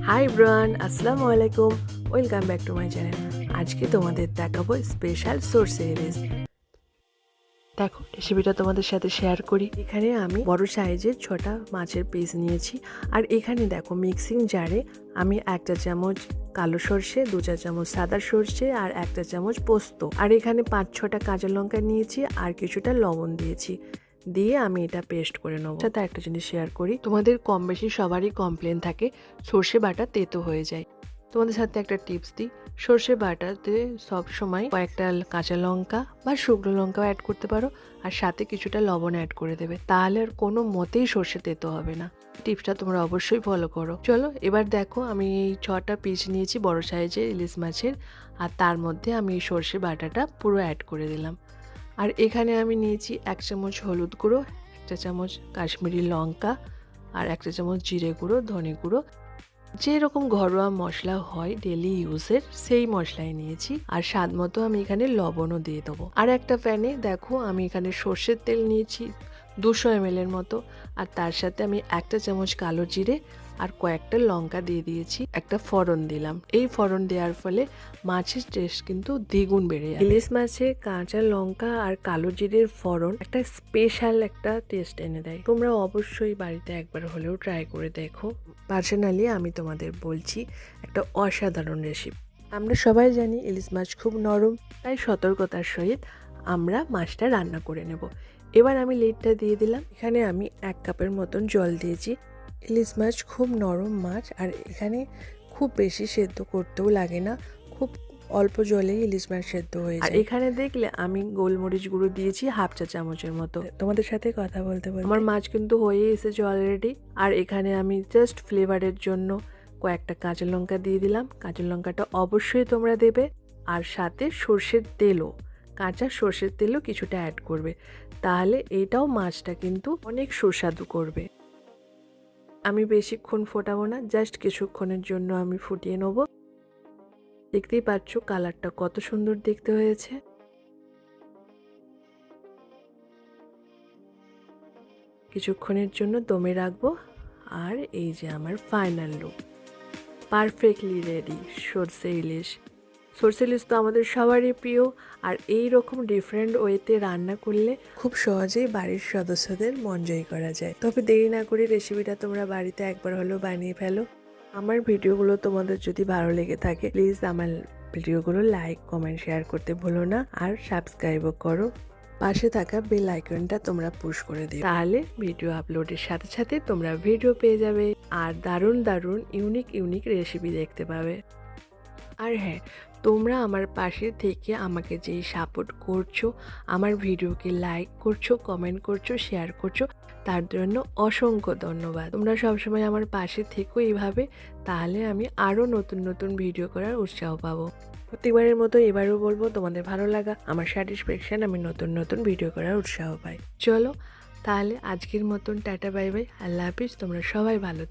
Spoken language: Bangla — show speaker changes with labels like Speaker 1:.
Speaker 1: হাই এভরিওয়ান, আসসালামু আলাইকুম। Welcome back to my channel. আজকে তোমাদের দেখাবো স্পেশাল সরষে ইলিশ। দেখো রেসিপিটা তোমাদের সাথে শেয়ার করি। এখানে আমি বড় সাইজের 6টা মাছের পিস নিয়েছি। আর এখানে দেখো মিক্সিং জারে আমি 1 চা চামচ কালো সর্ষে, 2 চা চামচ সাদা সর্ষে আর 1 চা চামচ পোস্ত, আর এখানে 5-6টা কাঁচা লঙ্কা নিয়েছি আর কিছুটা লবণ দিয়েছি, দিয়ে আমি এটা পেস্ট করে নেবো। সাথে একটা জিনিস শেয়ার করি, তোমাদের কম বেশি সবারই কমপ্লেন থাকে সর্ষে বাটা তেতো হয়ে যায়। তোমাদের সাথে একটা টিপস দিই, সর্ষে বাটাতে সবসময় কয়েকটা কাঁচা লঙ্কা বা শুকনো লঙ্কাও অ্যাড করতে পারো, আর সাথে কিছুটা লবণ অ্যাড করে দেবে, তাহলে আর কোনো মতেই সর্ষে তেতো হবে না। টিপসটা তোমরা অবশ্যই ফলো করো। চলো এবার দেখো, আমি এই 6টা পিস নিয়েছি বড় সাইজের ইলিশ মাছের, আর তার মধ্যে আমি এই সর্ষে বাটাটা পুরো অ্যাড করে দিলাম। আর এখানে আমি নিয়েছি 1 চামচ হলুদ গুঁড়ো, 1 চামচ কাশ্মীরি লঙ্কা আর 1 চামচ জিরে গুঁড়ো, ধনে গুঁড়ো, যেরকম ঘরোয়া মশলা হয় ডেলি ইউজের সেই মশলাই নিয়েছি। আর স্বাদ মতো আমি এখানে লবণও দিয়ে দেবো। আর একটা প্যানে দেখো আমি এখানে সর্ষের তেল নিয়েছি 200 ml এর মতো, আর তার সাথে আমি 1 চামচ কালো জিরে আর কয়েকটা লঙ্কা দিয়ে দিয়েছি, একটা ফোড়ন দিলাম। এই ফোড়ন দেওয়ার ফলে মাছের টেস্ট কিন্তু দ্বিগুণ বেড়ে যায়। ইলিশ মাছে কাঁচা লঙ্কা আর কালো জিরের ফোড়ন একটা স্পেশাল একটা টেস্ট এনে দেয়। তোমরা অবশ্যই বাড়িতে একবার হলেও ট্রাই করে দেখো। পার্সোনালি আমি তোমাদের বলছি, একটা অসাধারণ রেসিপি। আমরা সবাই জানি ইলিশ মাছ খুব নরম, তাই সতর্কতার সহিত আমরা মাছটা রান্না করে নেব। এবার আমি লিডটা দিয়ে দিলাম। এখানে আমি 1 কাপের মতন জল দিয়েছি। ইলিশ মাছ খুব নরম মাছ, আর এখানে খুব বেশি সেদ্ধ করতেও লাগে না, খুব অল্প জলেই ইলিশ মাছ সেদ্ধ হয়ে যায়। আর এখানে দেখলে আমি গোলমরিচ গুঁড়ো দিয়েছি 1/2 চা চামচের মতো। তোমাদের সাথে কথা বলতে বলতে আমার মাছ কিন্তু হয়ে এসেছে অলরেডি। আর এখানে আমি জাস্ট ফ্লেভারের জন্য কয়েকটা কাঁচা লঙ্কা দিয়ে দিলাম। কাঁচা লঙ্কাটা অবশ্যই তোমরা দেবে, আর সাথে সর্ষের তেলও, কাঁচা সর্ষের তেলও কিছুটা অ্যাড করবে, তাহলে এইটাও মাছটা কিন্তু অনেক সুস্বাদু করবে। আমি বেশিক্ষণ ফোটাবো না, জাস্ট কিছুক্ষণের জন্য আমি ফুটিয়ে নেব। দেখতেই পাচ্ছ কালারটা কত সুন্দর দেখতে হয়েছে। কিছুক্ষণের জন্য দমে রাখবো। আর এই যে আমার ফাইনাল লুক, পারফেক্টলি রেডি সরষে ইলিশ। সরষে ইলিশ তো আমাদের সবারই প্রিয়, আর এই রকম ডিফারেন্ট ওয়েতে রান্না করলে খুব সহজেই বাড়ির সদস্যদের মন জয় করা যায়। তবে দেরি না করে রেসিপিটা তোমরা বাড়িতে একবার হলেও বানিয়ে ফেলো। আমার ভিডিওগুলো তোমাদের যদি ভালো লেগে থাকে, প্লিজ আমার ভিডিওগুলো লাইক, কমেন্ট, শেয়ার করতে ভুলো না, আর সাবস্ক্রাইবও করো। পাশে থাকা বেল আইকনটা তোমরা পুশ করে দিও, তাহলে ভিডিও আপলোডের সাথে সাথে তোমরা ভিডিও পেয়ে যাবে আর দারুণ দারুণ ইউনিক রেসিপি দেখতে পাবে। আর হ্যাঁ, তোমরা আমার পাশে থেকে আমাকে যেই সাপোর্ট করছো, আমার ভিডিওকে লাইক করছো, কমেন্ট করছো, শেয়ার করছো, তার জন্য অসংখ্য ধন্যবাদ। তোমরা সবসময় আমার পাশে থেকো এইভাবে, তাহলে আমি আরও নতুন ভিডিও করার উৎসাহ পাবো। প্রত্যেকবারের মতো এবারও বলবো, তোমাদের ভালো লাগা আমার স্যাটিসফ্যাকশন, আমি নতুন ভিডিও করার উৎসাহ পাই। চলো তাহলে আজকের মতন টাটা, বাই বাই, আল্লাহ হাফিজ। তোমরা সবাই ভালো